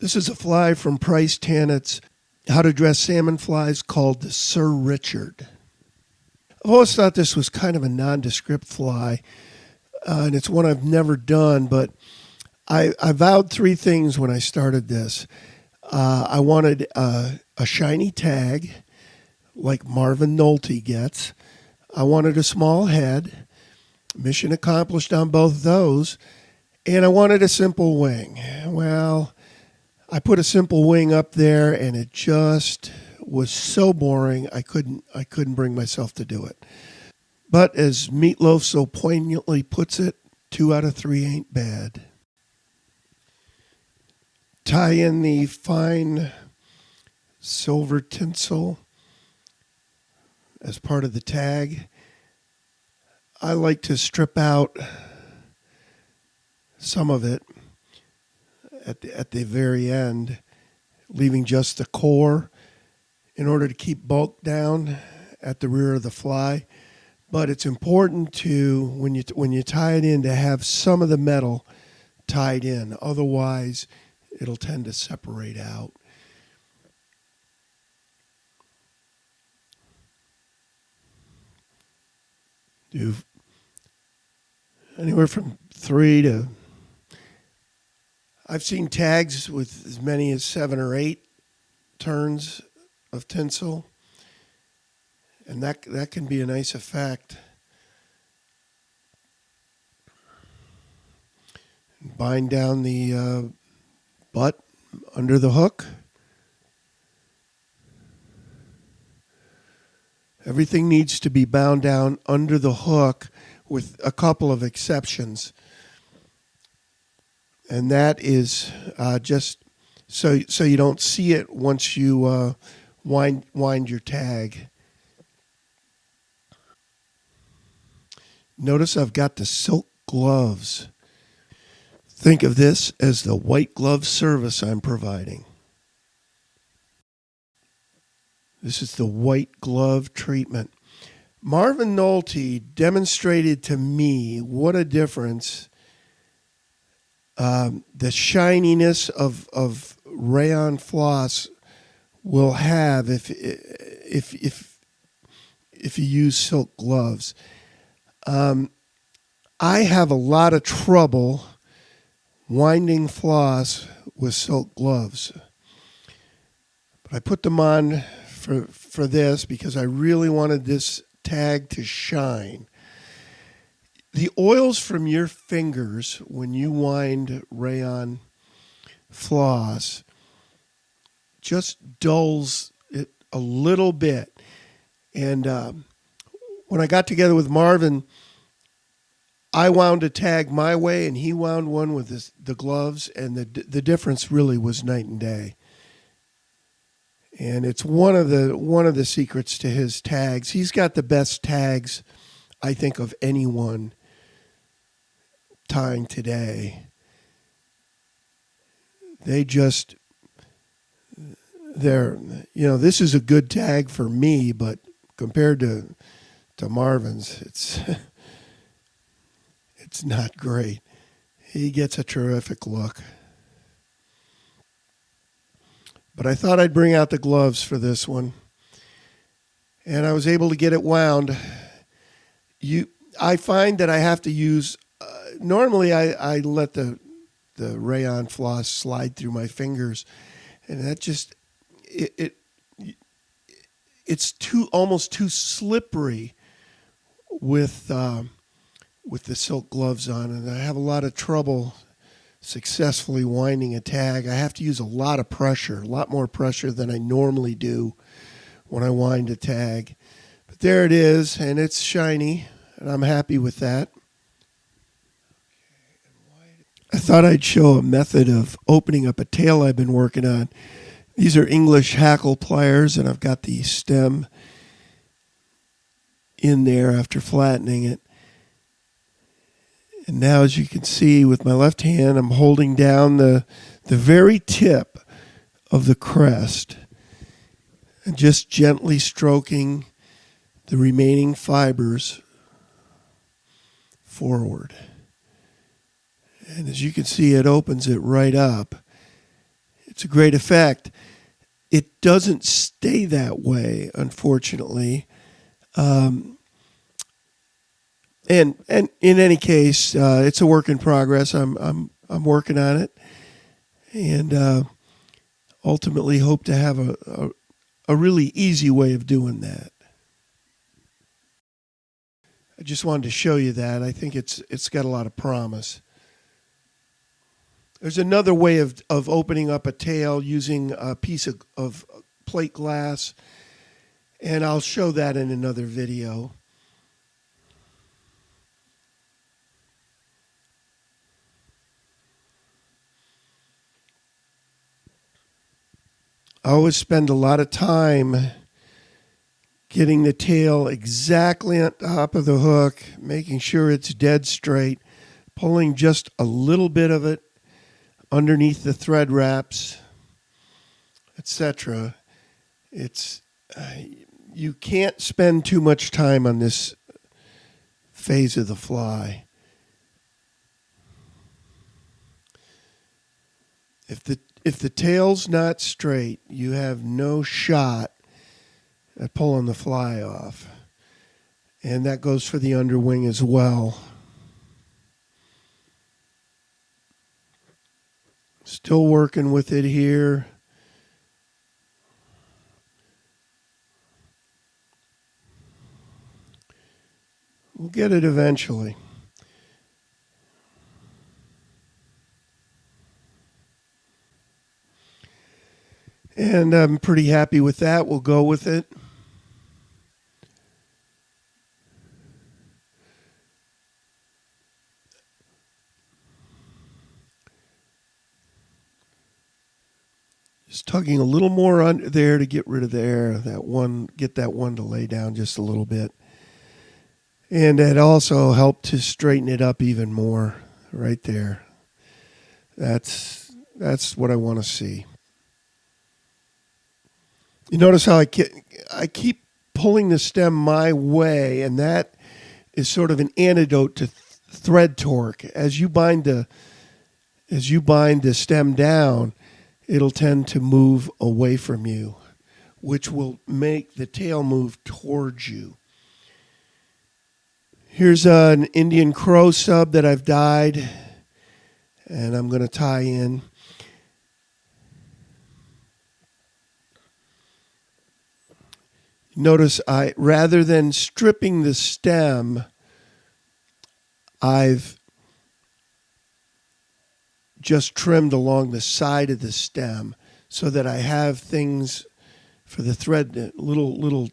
This is a fly from Pryce-Tannatt's How to Dress Salmon Flies called the Sir Richard. I've always thought this was kind of a nondescript fly, and it's one I've never done, but I vowed three things when I started this. I wanted a shiny tag, like Marvin Nolte gets. I wanted a small head. Mission accomplished on both those. And I wanted a simple wing. Well, I put a simple wing up there, and it just was so boring. I couldn't bring myself to do it. But as Meatloaf so poignantly puts it, 2 out of 3 ain't bad. Tie in the fine silver tinsel as part of the tag. I like to strip out some of it at the very end, leaving just the core in order to keep bulk down at the rear of the fly. But it's important to, when you tie it in, to have some of the metal tied in. Otherwise, it'll tend to separate out. Do anywhere from 3 to... I've seen tags with as many as 7 or 8 turns of tinsel, and that can be a nice effect. Bind down the butt under the hook. Everything needs to be bound down under the hook with a couple of exceptions. And that is just so you don't see it once you wind your tag. Notice I've got the silk gloves. Think of this as the white glove service I'm providing. This is the white glove treatment. Marvin Nolte demonstrated to me what a difference the shininess of rayon floss will have if you use silk gloves. I have a lot of trouble winding floss with silk gloves, but I put them on for this because I really wanted this tag to shine. The oils from your fingers when you wind rayon floss just dulls it a little bit. And when I got together with Marvin, I wound a tag my way, and he wound one with the gloves, and the difference really was night and day. And it's one of the secrets to his tags. He's got the best tags, I think, of anyone tying today. This is a good tag for me, but compared to Marvin's, it's not great. He gets a terrific look. But I thought I'd bring out the gloves for this one, and I was able to get it wound. I find that I have to use. Normally, I let the rayon floss slide through my fingers, and that just it's almost too slippery with the silk gloves on, and I have a lot of trouble successfully winding a tag. I have to use a lot of pressure, a lot more pressure than I normally do when I wind a tag. But there it is, and it's shiny, and I'm happy with that. I thought I'd show a method of opening up a tail I've been working on. These are English Hackle pliers, and I've got the stem in there after flattening it. And now, as you can see, with my left hand, I'm holding down the very tip of the crest and just gently stroking the remaining fibers forward. And as you can see, it opens it right up. It's a great effect. It doesn't stay that way, unfortunately. And in any case, it's a work in progress. I'm working on it, and ultimately hope to have a really easy way of doing that. I just wanted to show you that. I think it's got a lot of promise. There's another way of opening up a tail using a piece of plate glass, and I'll show that in another video. I always spend a lot of time getting the tail exactly on top of the hook, making sure it's dead straight, pulling just a little bit of it underneath the thread wraps, etc. It's you can't spend too much time on this phase of the fly. If the tail's not straight, you have no shot at pulling the fly off. And that goes for the underwing as well. Still working with it here. We'll get it eventually. And I'm pretty happy with that. We'll go with it. Just tugging a little more under there to get rid of the air. That one, get that one to lay down just a little bit. And that also helped to straighten it up even more right there. That's what I want to see. You notice how I keep pulling the stem my way, and that is sort of an antidote to thread torque. As you bind the stem down, it'll tend to move away from you, which will make the tail move towards you. Here's an Indian crow sub that I've dyed, and I'm going to tie in. Notice rather than stripping the stem, I've just trimmed along the side of the stem so that I have things for the thread, little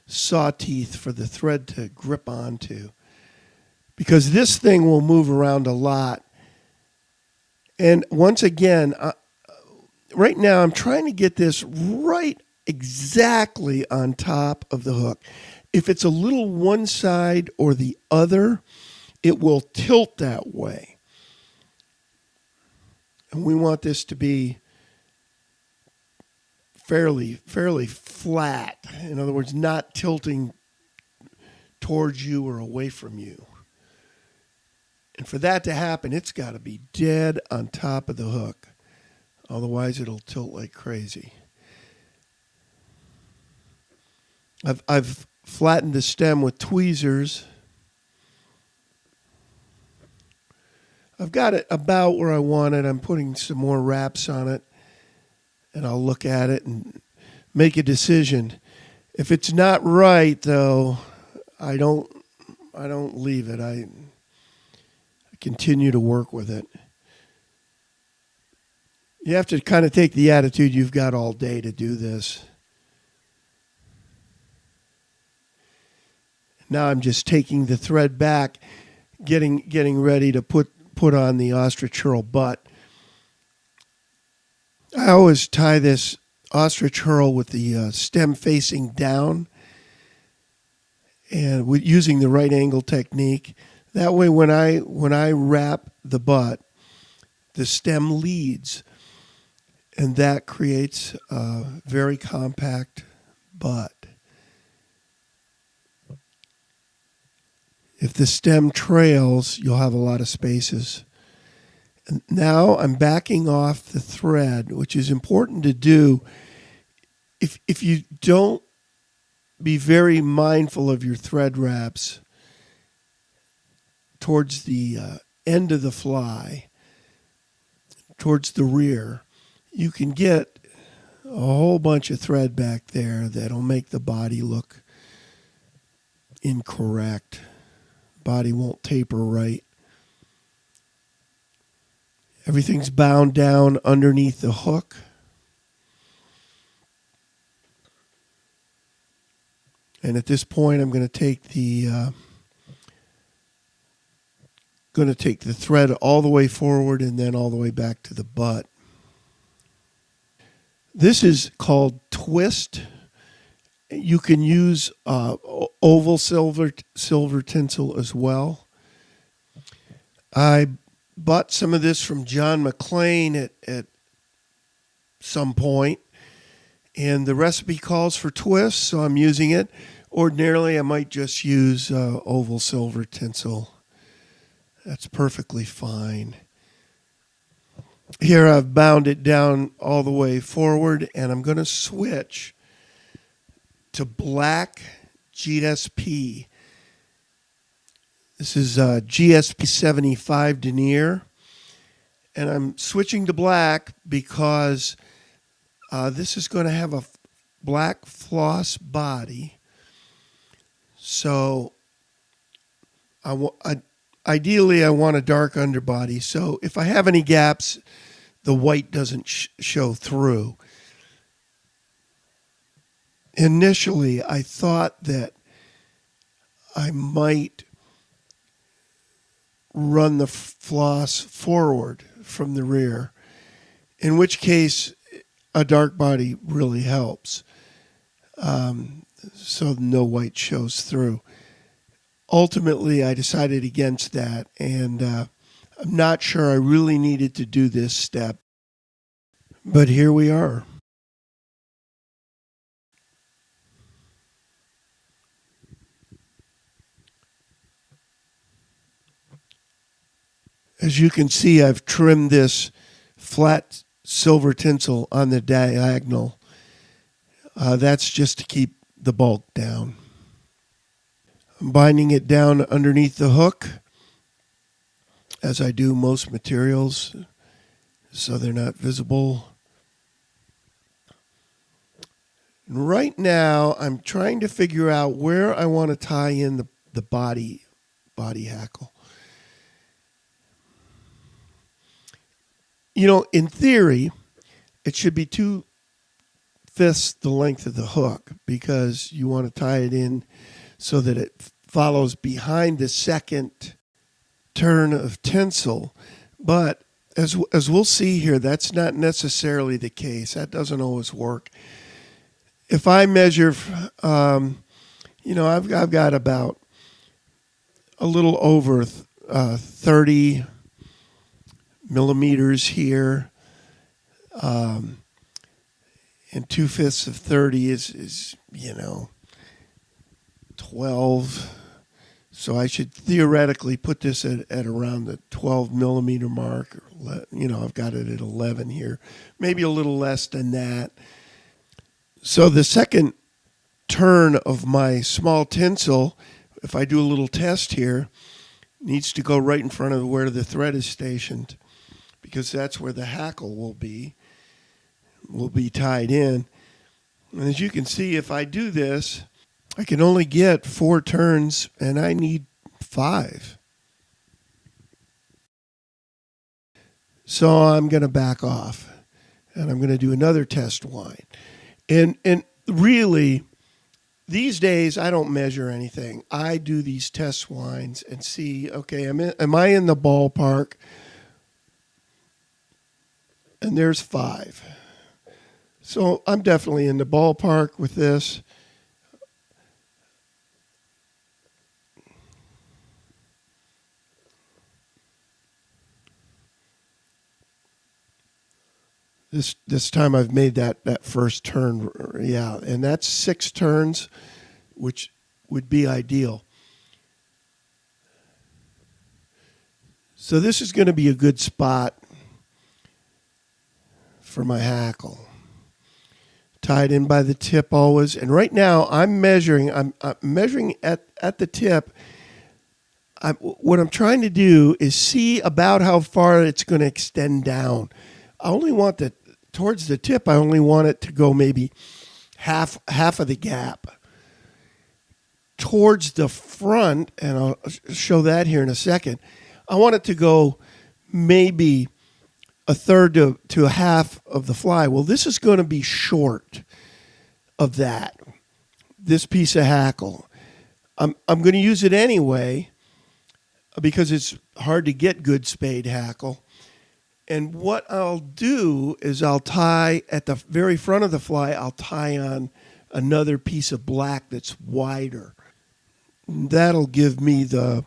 saw teeth for the thread to grip onto. Because this thing will move around a lot. And once again, right now I'm trying to get this right exactly on top of the hook. If it's a little one side or the other, it will tilt that way. And we want this to be fairly flat. In other words, not tilting towards you or away from you. And for that to happen, it's got to be dead on top of the hook. Otherwise, it'll tilt like crazy. I've flattened the stem with tweezers. I've got it about where I want it. I'm putting some more wraps on it, and I'll look at it and make a decision. If it's not right, though, I don't leave it. I continue to work with it. You have to kind of take the attitude you've got all day to do this. Now I'm just taking the thread back, getting ready to put on the ostrich herl butt. I always tie this ostrich herl with the stem facing down and using the right angle technique. That way when I wrap the butt, the stem leads, and that creates a very compact butt. If the stem trails, you'll have a lot of spaces. And now I'm backing off the thread, which is important to do. If you don't be very mindful of your thread wraps towards the end of the fly, towards the rear, you can get a whole bunch of thread back there that'll make the body look incorrect. Body won't taper right. Everything's bound down underneath the hook. And at this point, I'm going to take the thread all the way forward and then all the way back to the butt. This is called twist. You can use oval silver tinsel as well. I bought some of this from John McLean at some point, and the recipe calls for twist, so I'm using it. Ordinarily, I might just use oval silver tinsel. That's perfectly fine. Here I've bound it down all the way forward, and I'm going to switch to black GSP. This is GSP 75 denier, and I'm switching to black because this is going to have a black floss body. So ideally I want a dark underbody. So if I have any gaps, the white doesn't show through. Initially, I thought that I might run the floss forward from the rear, in which case a dark body really helps, so no white shows through. Ultimately, I decided against that, and I'm not sure I really needed to do this step, but here we are. As you can see, I've trimmed this flat silver tinsel on the diagonal. That's just to keep the bulk down. I'm binding it down underneath the hook, as I do most materials, so they're not visible. And right now, I'm trying to figure out where I want to tie in the body hackle. You know, in theory, it should be 2/5 the length of the hook, because you want to tie it in so that it follows behind the second turn of tinsel. But as we'll see here, that's not necessarily the case. That doesn't always work. If I measure, I've got about a little over 30 millimeters here, and 2/5 of 30 is 12. So I should theoretically put this at around the 12 millimeter mark. I've got it at 11 here, maybe a little less than that. So the second turn of my small tinsel, if I do a little test here, needs to go right in front of where the thread is stationed, because that's where the hackle will be tied in. And as you can see, if I do this, I can only get 4 turns, and I need 5. So I'm going to back off, and I'm going to do another test wind. And really, these days, I don't measure anything. I do these test winds and see, okay, am I in the ballpark? And there's 5. So I'm definitely in the ballpark with this. This time I've made that first turn, yeah, and that's 6 turns, which would be ideal. So this is going to be a good spot for my hackle. Tied in by the tip always. And right now I'm measuring. I'm measuring at the tip. What I'm trying to do is see about how far it's going to extend down. I only want towards the tip. I only want it to go maybe half of the gap. Towards the front, and I'll show that here in a second, I want it to go maybe a third to a half of the fly. Well, this is going to be short of that, this piece of hackle. I'm going to use it anyway because it's hard to get good spade hackle. And what I'll do is I'll tie at the very front of the fly, I'll tie on another piece of black that's wider. That'll give me the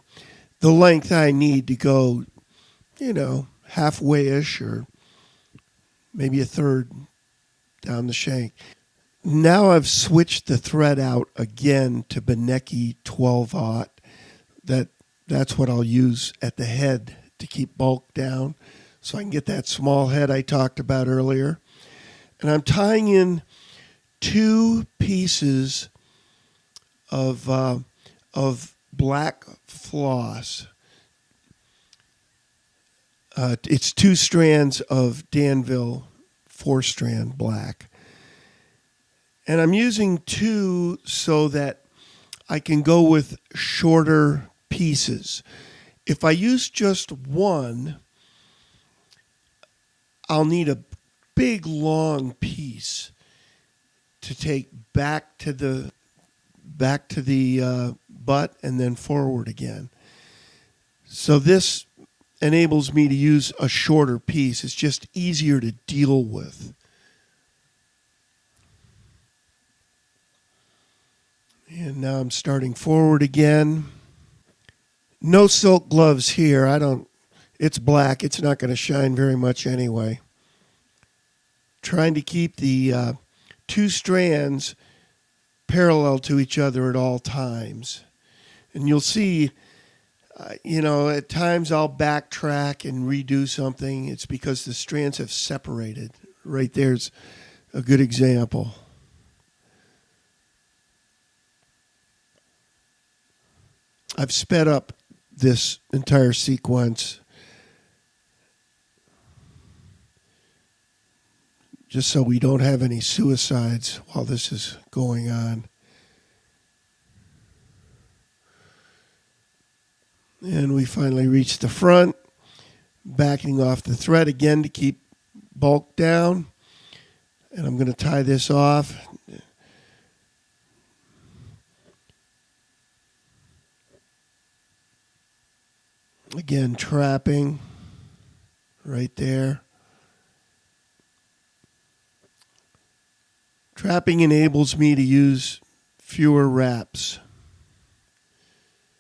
length I need to go, halfway-ish or maybe a third down the shank. Now I've switched the thread out again to Benecchi 12-aught. That's what I'll use at the head to keep bulk down so I can get that small head I talked about earlier. And I'm tying in 2 pieces of black floss. It's 2 strands of Danville 4-strand black. And I'm using 2 so that I can go with shorter pieces. If I use just 1, I'll need a big long piece to take back to the butt and then forward again. So this enables me to use a shorter piece. It's just easier to deal with. And now I'm starting forward again. No silk gloves here. It's black. It's not going to shine very much anyway. Trying to keep the 2 strands parallel to each other at all times. And you'll see, at times I'll backtrack and redo something. It's because the strands have separated. Right there's a good example. I've sped up this entire sequence just so we don't have any suicides while this is going on. And we finally reach the front, backing off the thread again to keep bulk down. And I'm going to tie this off. Again, trapping right there. Trapping enables me to use fewer wraps,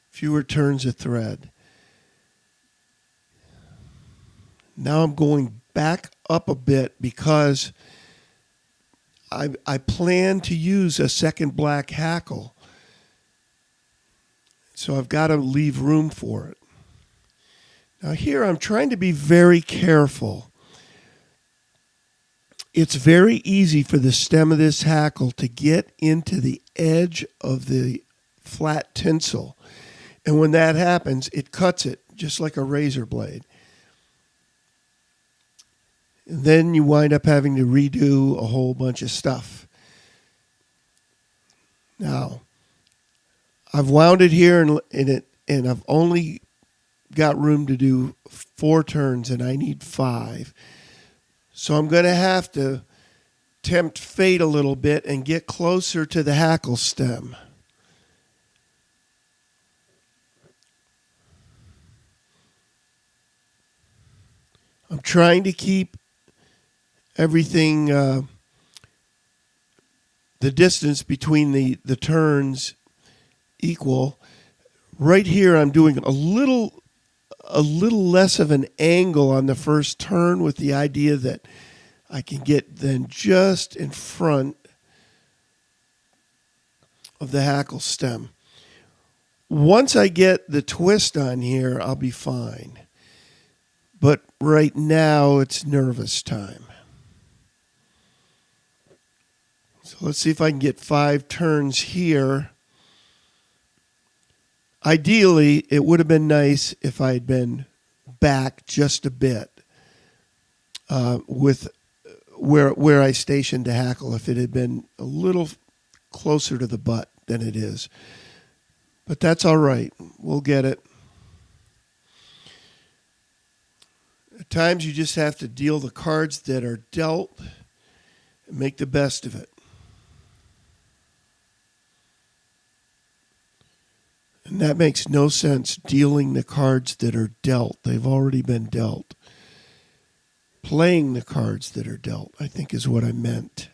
fewer turns of thread. Now I'm going back up a bit because I plan to use a second black hackle. So I've got to leave room for it. Now here I'm trying to be very careful. It's very easy for the stem of this hackle to get into the edge of the flat tinsel. And when that happens, it cuts it just like a razor blade. And then you wind up having to redo a whole bunch of stuff. Now, I've wound it here and I've only got room to do 4 turns and I need 5. So I'm going to have to tempt fate a little bit and get closer to the hackle stem. I'm trying to keep everything, the distance between the turns equal. Right here I'm doing a little less of an angle on the first turn with the idea that I can get then just in front of the hackle stem. Once I get the twist on here, I'll be fine. But right now, it's nervous time. So let's see if I can get 5 turns here. Ideally, it would have been nice if I had been back just a bit with where I stationed the hackle, if it had been a little closer to the butt than it is. But that's all right. We'll get it. At times you just have to deal the cards that are dealt and make the best of it. And that makes no sense, dealing the cards that are dealt. They've already been dealt. Playing the cards that are dealt, I think, is what I meant.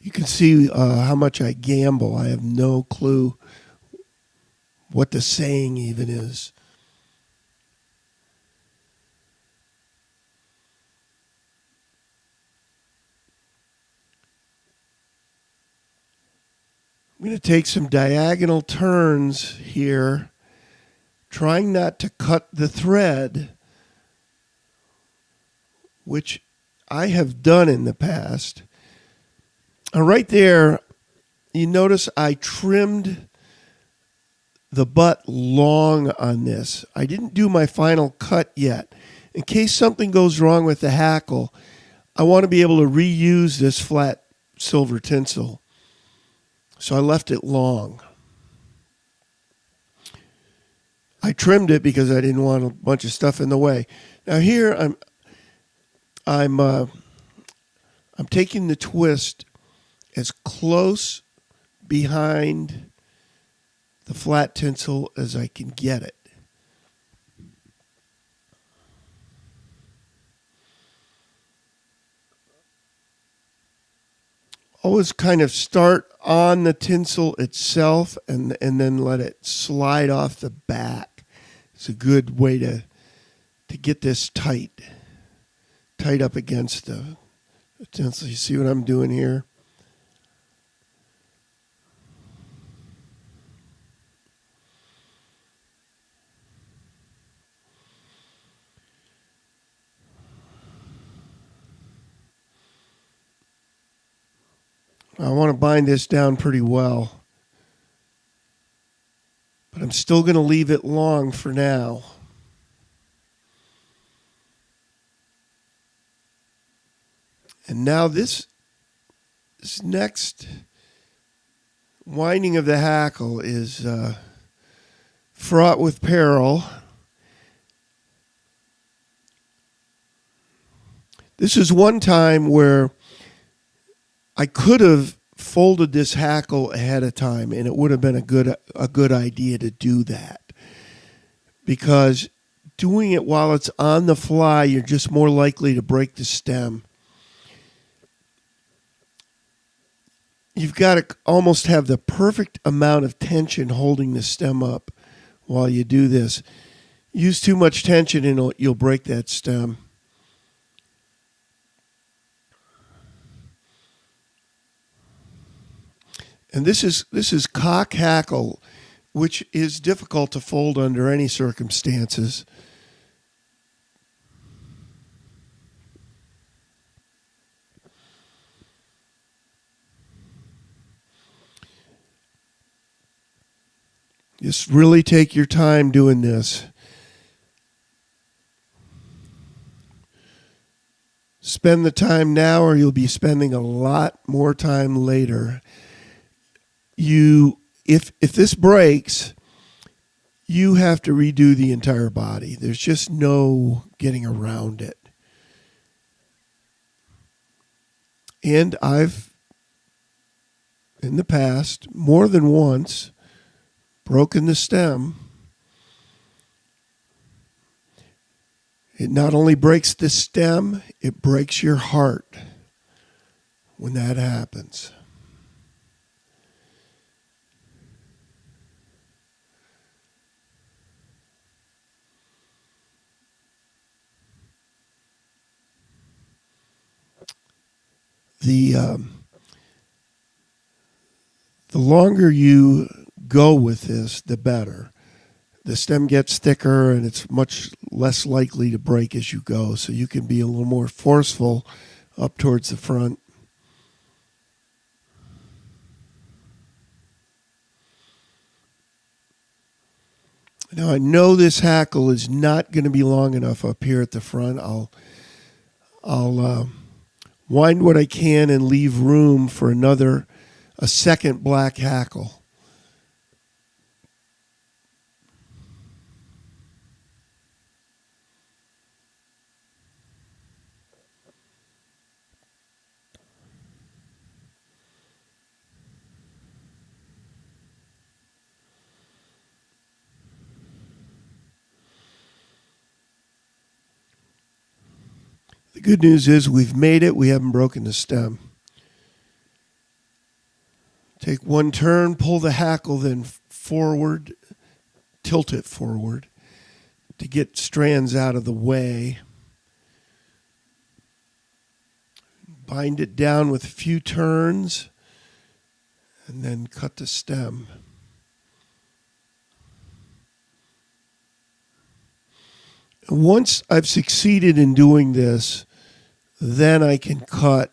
You can see how much I gamble. I have no clue what the saying even is. I'm going to take some diagonal turns here, trying not to cut the thread, which I have done in the past. Right there, you notice I trimmed the butt long on this. I didn't do my final cut yet. In case something goes wrong with the hackle, I want to be able to reuse this flat silver tinsel. So I left it long. I trimmed it because I didn't want a bunch of stuff in the way. Now here I'm taking the twist as close behind the flat tinsel as I can get it. Always kind of start on the tinsel itself and then let it slide off the back. It's a good way to get this tight up against the tinsel. You see what I'm doing here? I want to bind this down pretty well, but I'm still going to leave it long for now. And now this next winding of the hackle is fraught with peril. This is one time where I could have folded this hackle ahead of time, and it would have been a good idea to do that. Because doing it while it's on the fly, you're just more likely to break the stem. You've got to almost have the perfect amount of tension holding the stem up while you do this. Use too much tension and you'll break that stem. And this is cock hackle, which is difficult to fold under any circumstances. Just really take your time doing this. Spend the time now or you'll be spending a lot more time later. If this breaks, you have to redo the entire body. There's just no getting around it. And I've, in the past, more than once, broken the stem. It not only breaks the stem, it breaks your heart when that happens. The longer you go with this, the better. The stem gets thicker and it's much less likely to break as you go, so you can be a little more forceful up towards the front. Now I know this hackle is not going to be long enough up here at the front. I'll wind what I can and leave room for a second black hackle. The good news is we've made it. We haven't broken the stem. Take one turn, pull the hackle, then forward, tilt it forward to get strands out of the way. Bind it down with a few turns, and then cut the stem. Once I've succeeded in doing this, then I can cut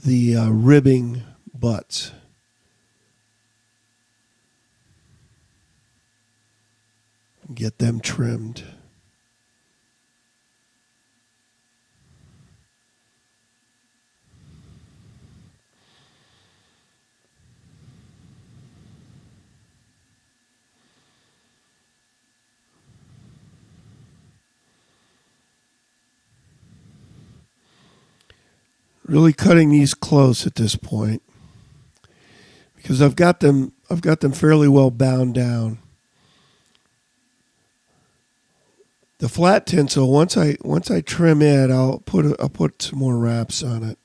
the ribbing butts. Get them trimmed. Really cutting these close at this point because I've got them fairly well bound down. The flat tinsel, once I trim it, I'll put some more wraps on it.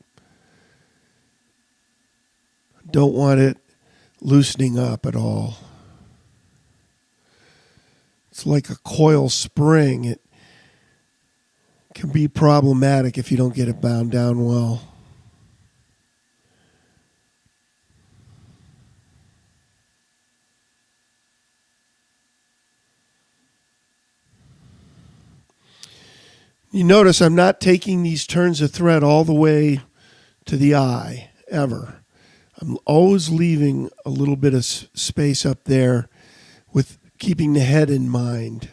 Don't want it loosening up at all. It's like a coil spring. It can be problematic if you don't get it bound down well. You notice I'm not taking these turns of thread all the way to the eye, ever. I'm always leaving a little bit of space up there with keeping the head in mind.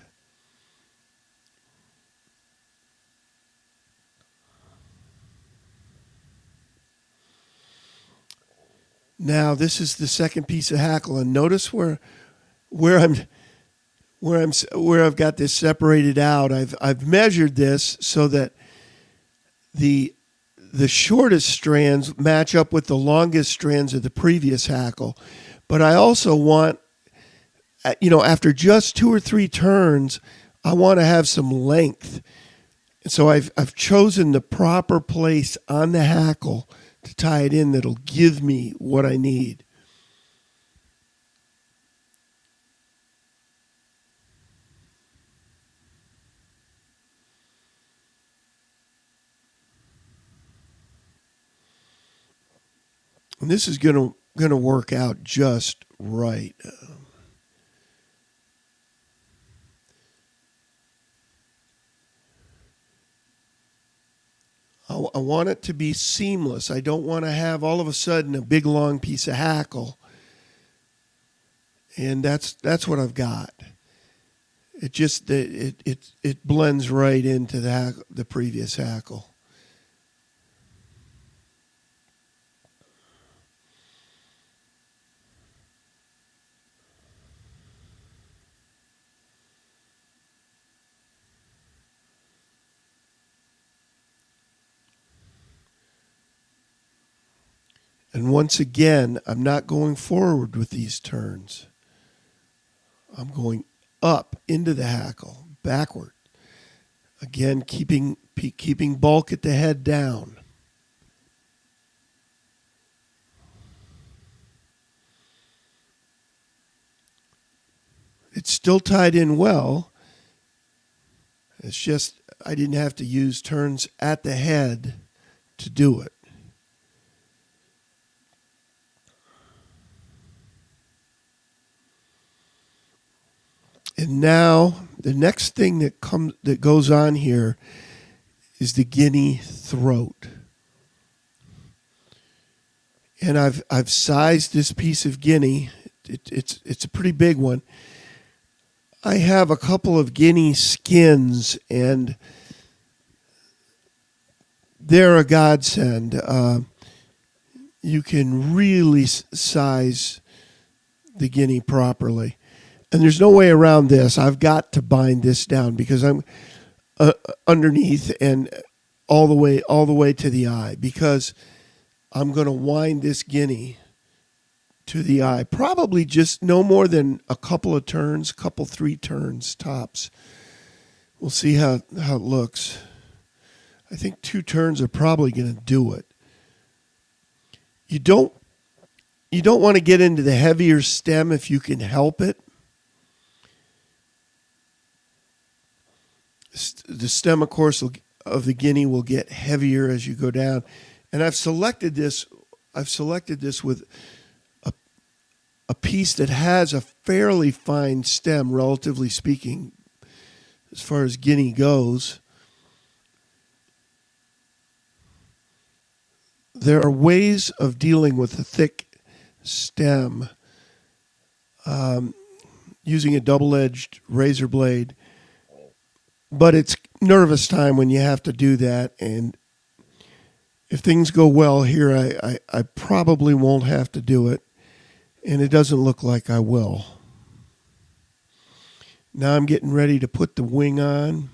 Now this is the second piece of hackle, and notice where I've got this separated out. I've measured this so that the shortest strands match up with the longest strands of the previous hackle. But I also want, after just 2 or 3 turns, I want to have some length. And so I've chosen the proper place on the hackle to tie it in that'll give me what I need. And this is going to work out just right. I want it to be seamless. I don't want to have all of a sudden a big long piece of hackle. And that's what I've got. It just it blends right into the previous hackle. And once again, I'm not going forward with these turns. I'm going up into the hackle, backward. Again, keeping bulk at the head down. It's still tied in well. It's just I didn't have to use turns at the head to do it. And now the next thing that goes on here is the Guinea throat. And I've sized this piece of Guinea. It's a pretty big one. I have a couple of Guinea skins, and they're a godsend. You can really size the Guinea properly. And there's no way around this. I've got to bind this down because I'm underneath and all the way to the eye, because I'm going to wind this Guinea to the eye. Probably just no more than a couple of turns, 3 turns tops. We'll see how it looks. I think 2 turns are probably going to do it. You don't want to get into the heavier stem if you can help it. The stem, of course, of the Guinea will get heavier as you go down. And I've selected this with a piece that has a fairly fine stem, relatively speaking, as far as Guinea goes. There are ways of dealing with a thick stem using a double-edged razor blade. But it's nervous time when you have to do that. And if things go well here, I probably won't have to do it. And it doesn't look like I will. Now I'm getting ready to put the wing on.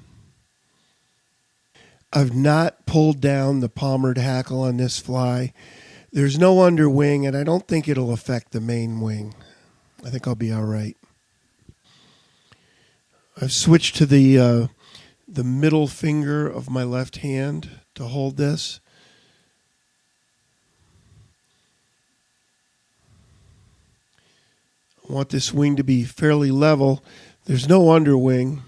I've not pulled down the palmered hackle on this fly. There's no underwing, and I don't think it'll affect the main wing. I think I'll be all right. I've switched to the middle finger of my left hand to hold this. I want this wing to be fairly level. There's no underwing.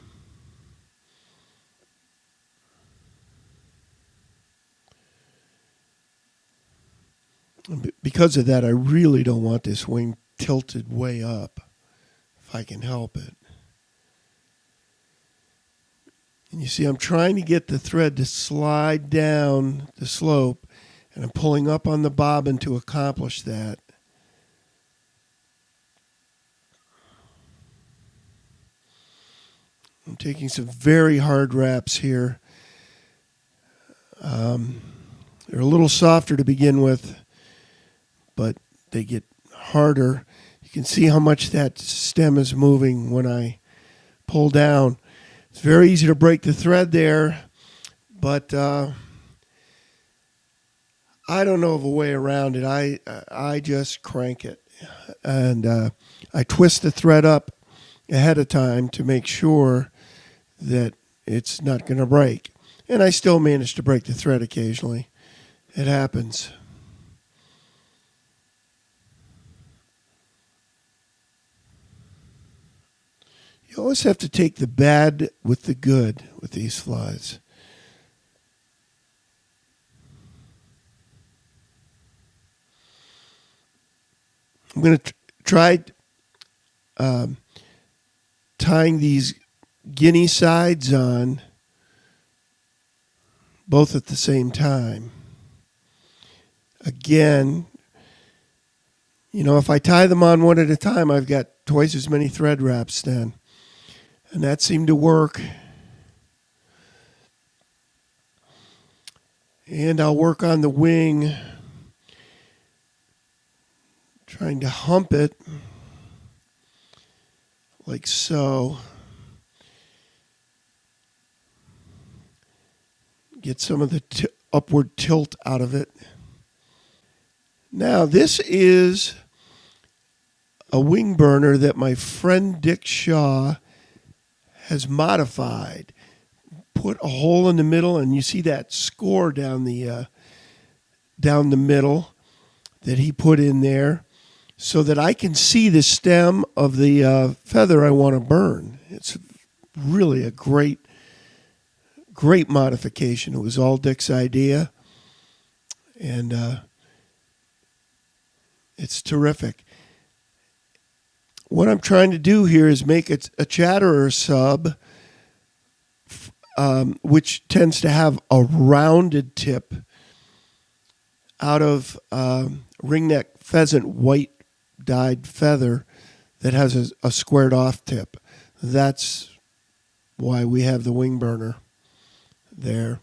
Because of that, I really don't want this wing tilted way up, if I can help it. And you see, I'm trying to get the thread to slide down the slope, and I'm pulling up on the bobbin to accomplish that. I'm taking some very hard wraps here. They're a little softer to begin with, but they get harder. You can see how much that stem is moving when I pull down. It's very easy to break the thread there, but I don't know of a way around it. I just crank it, and I twist the thread up ahead of time to make sure that it's not going to break. And I still manage to break the thread occasionally. It happens. You always have to take the bad with the good with these flies. I'm going to try tying these Guinea sides on both at the same time. Again, if I tie them on one at a time, I've got twice as many thread wraps then. And that seemed to work. And I'll work on the wing, trying to hump it like so. Get some of the upward tilt out of it. Now, this is a wing burner that my friend Dick Shaw has modified. Put a hole in the middle, and you see that score down the middle that he put in there, so that I can see the stem of the feather I want to burn. It's really a great modification. It was all Dick's idea, and it's terrific. what I'm trying to do here is make it a chatterer sub, which tends to have a rounded tip out of ringneck pheasant white dyed feather that has a squared off tip. That's why we have the wing burner there.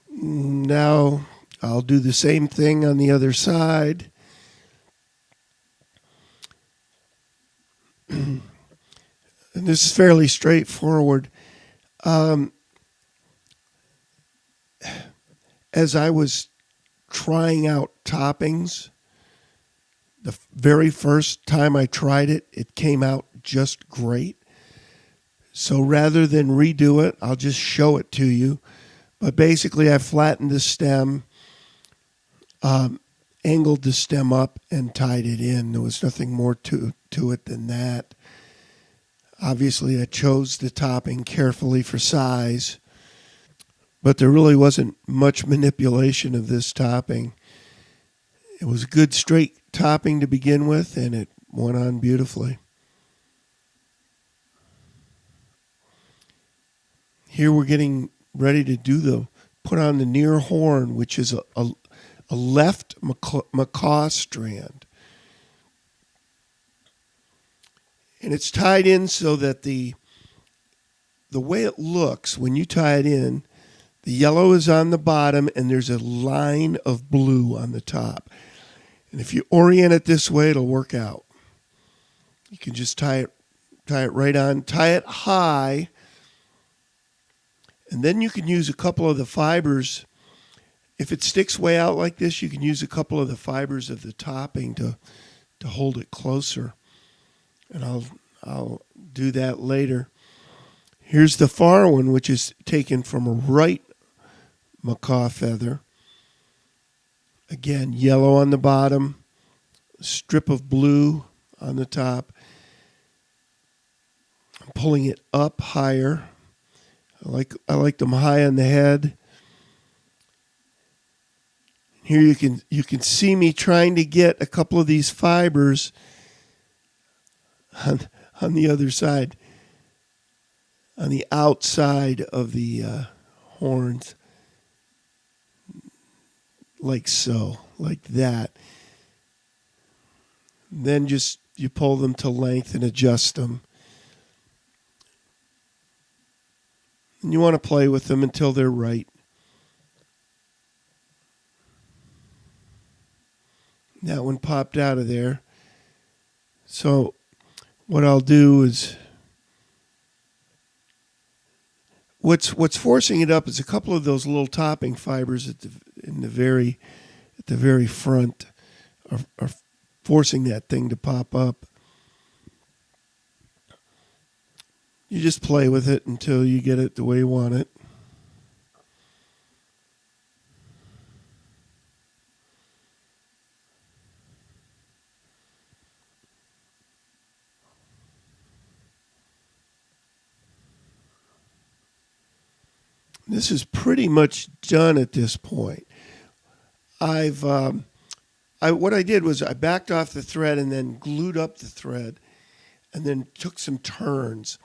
Now I'll do the same thing on the other side. And this is fairly straightforward. As I was trying out toppings, the very first time I tried it, it came out just great. So rather than redo it, I'll just show it to you. But basically, I flattened the stem, angled the stem up, and tied it in. There was nothing more to it than that. Obviously, I chose the topping carefully for size, but there really wasn't much manipulation of this topping. It was a good straight topping to begin with, and it went on beautifully. Here we're getting ready to put on the near horn, which is a left macaw strand. And it's tied in so that the way it looks when you tie it in, the yellow is on the bottom and there's a line of blue on the top. And if you orient it this way, it'll work out. You can just tie it right on, tie it high, and then you can use a couple of the fibers. If it sticks way out like this, you can use a couple of the fibers of the topping to hold it closer. And I'll do that later. Here's the far one, which is taken from a right macaw feather. Again, yellow on the bottom, a strip of blue on the top. I'm pulling it up higher. I like them high on the head. Here you can see me trying to get a couple of these fibers on the other side, on the outside of the horns, like so, like that. Then just you pull them to length and adjust them. And you want to play with them until they're right. That one popped out of there. So what I'll do is, what's forcing it up is a couple of those little topping fibers at the very front are forcing that thing to pop up. You just play with it until you get it the way you want it. This is pretty much done at this point. What I did was I backed off the thread and then glued up the thread, and then took some turns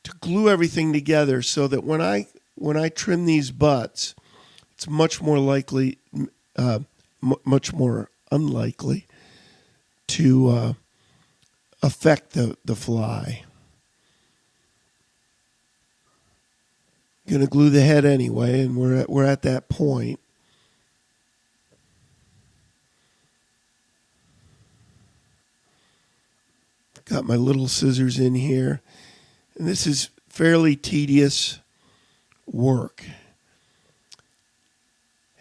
to glue everything together so that when I trim these butts, it's much more likely, much more unlikely to affect the fly. Going to glue the head anyway, and we're at that point. Got my little scissors in here, and this is fairly tedious work.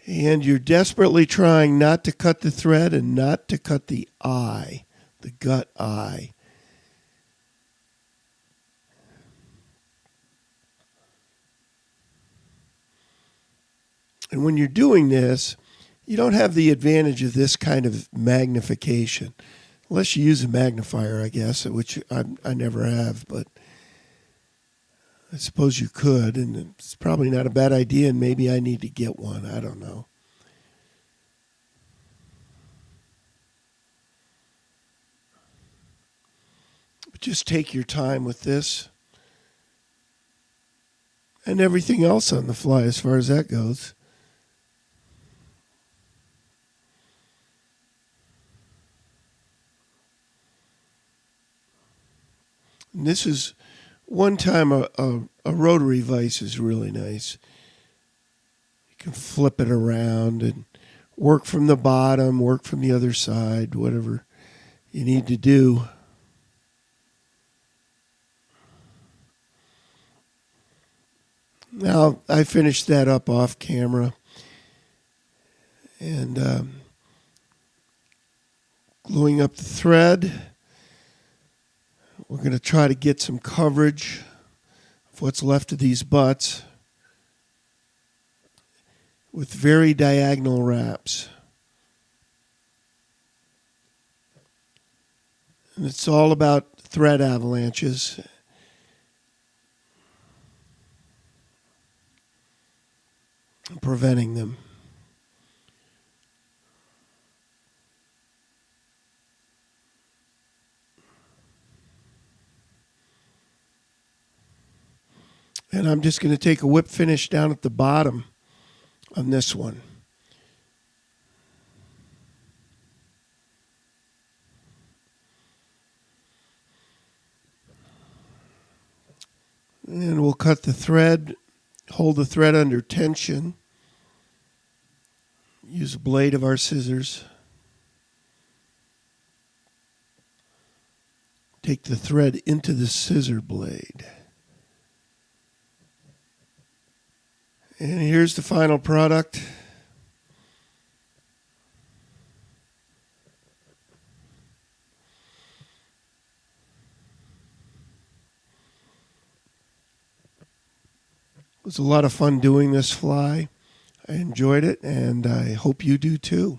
And you're desperately trying not to cut the thread and not to cut the eye, the gut eye. And when you're doing this, you don't have the advantage of this kind of magnification. Unless you use a magnifier, I guess, which I never have, but I suppose you could, and it's probably not a bad idea, and maybe I need to get one. I don't know. Just take your time with this. And everything else on the fly as far as that goes. And this is one time a rotary vise is really nice. You can flip it around and work from the bottom, work from the other side, whatever you need to do. Now, I finished that up off camera. And gluing up the thread. We're going to try to get some coverage of what's left of these butts with very diagonal wraps. And it's all about thread avalanches. And preventing them. And I'm just going to take a whip finish down at the bottom on this one. And we'll cut the thread, hold the thread under tension. Use a blade of our scissors. Take the thread into the scissor blade. And here's the final product. It was a lot of fun doing this fly. I enjoyed it, and I hope you do too.